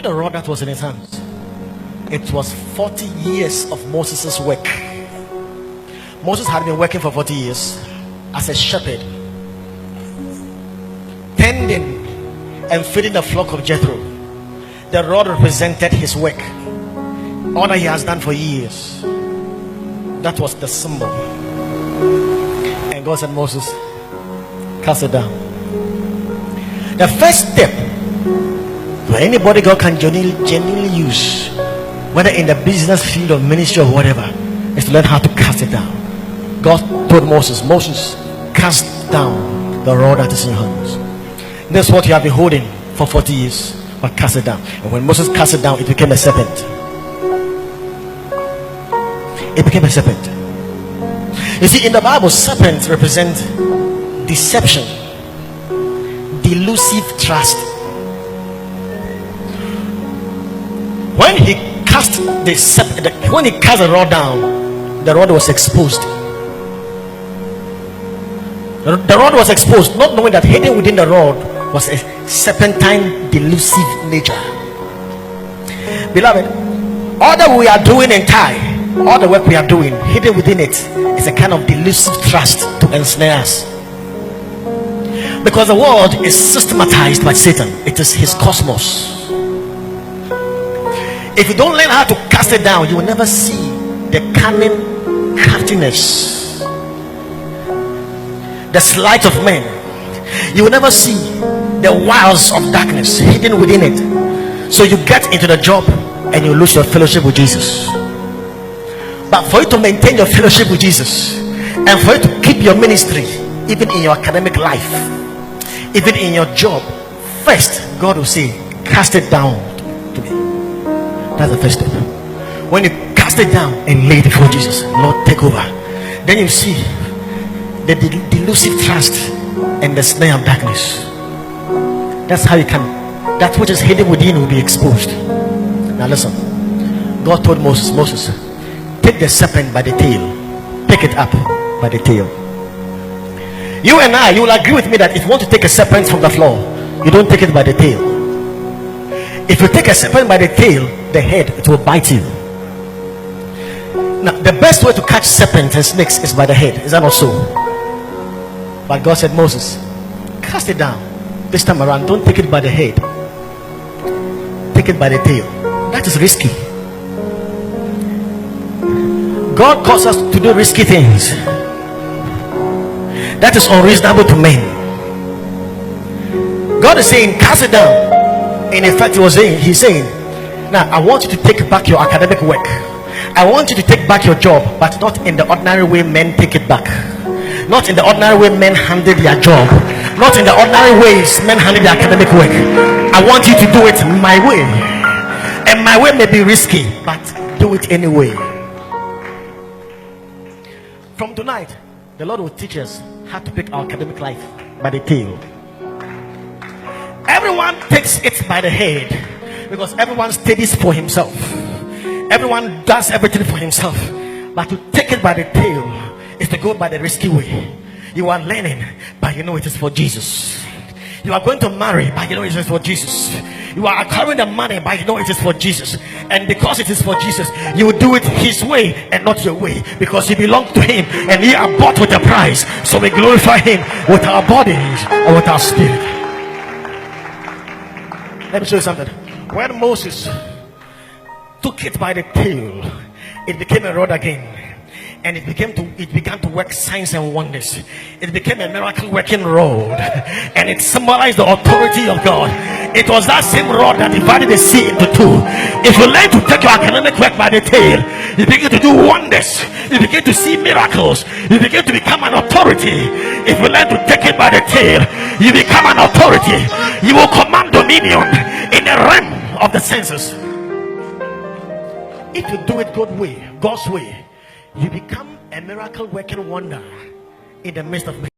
the rod that was in his hands? It was 40 years of Moses' work. Moses had been working for 40 years as a shepherd, tending and feeding the flock of Jethro. The rod represented his work, all that he has done for years. That was the symbol. And God said, Moses, cast it down. The first step for anybody God can genuinely use, whether in the business field or ministry or whatever, is to learn how to cast it down. God told Moses, cast down the rod that is in your hands. That's what you have been holding for 40 years, but cast it down. And when Moses cast it down, it became a serpent. It became a serpent. You see, in the Bible, serpents represent deception, delusive trust. When he cast the serpent, when he cast the rod down, the rod was exposed. The rod was exposed, not knowing that hidden within the rod was a serpentine, delusive nature. Beloved, all that we are doing in Thai, all the work we are doing, hidden within it is a kind of delusive trust to ensnare us. Because the world is systematized by Satan. It is his cosmos. If you don't learn how to cast it down, you will never see the cunning craftiness, the sleight of men. You will never see the wiles of darkness hidden within it. So you get into the job and you lose your fellowship with Jesus. But for you to maintain your fellowship with Jesus, and for you to keep your ministry, even in your academic life, even in your job, first God will say, cast it down to me. That's the first step. When you cast it down and lay it before Jesus, Lord, take over, then you see the delusive trust and the snare of darkness. That's how you can, that which is hidden within will be exposed. Now listen, God told Moses, take the serpent by the tail, pick it up by the tail. You and I, you will agree with me that if you want to take a serpent from the floor, you don't take it by the tail. If you take a serpent by the tail, the head, it will bite you. Now the best way to catch serpents and snakes is by the head. Is that not so? But God said, Moses, cast it down. This time around, don't take it by the head, take it by the tail. That is risky. God calls us to do risky things that is unreasonable to men. God is saying, cast it down. In effect, he's saying, now I want you to take back your academic work. I want you to take back your job, but not in the ordinary way men take it back. Not in the ordinary way men handle their job. Not in the ordinary ways men handle their academic work. I want you to do it my way. And my way may be risky, but do it anyway. From tonight, the Lord will teach us how to pick our academic life by the tail. Everyone takes it by the head because everyone studies for himself. Everyone does everything for himself. But to take it by the tail is to go by the risky way. You are learning, but you know it is for Jesus. You are going to marry, but you know it is for Jesus. You are acquiring the money, but you know it is for Jesus. And because it is for Jesus, you will do it his way and not your way, because you belong to him and you are bought with a price. So we glorify him with our bodies and with our spirit. Let me show you something. When Moses took it by the tail, it became a rod again. And it began to work signs and wonders. It became a miracle working rod, and it symbolized the authority of God. It was that same rod that divided the sea into two. If you learn to take your academic work by the tail, you begin to do wonders. You begin to see miracles. You begin to become an authority. If you learn to take it by the tail, you become an authority. You will command dominion in the realm of the senses. If you do it God's way, you become a miracle working wonder in the midst of men.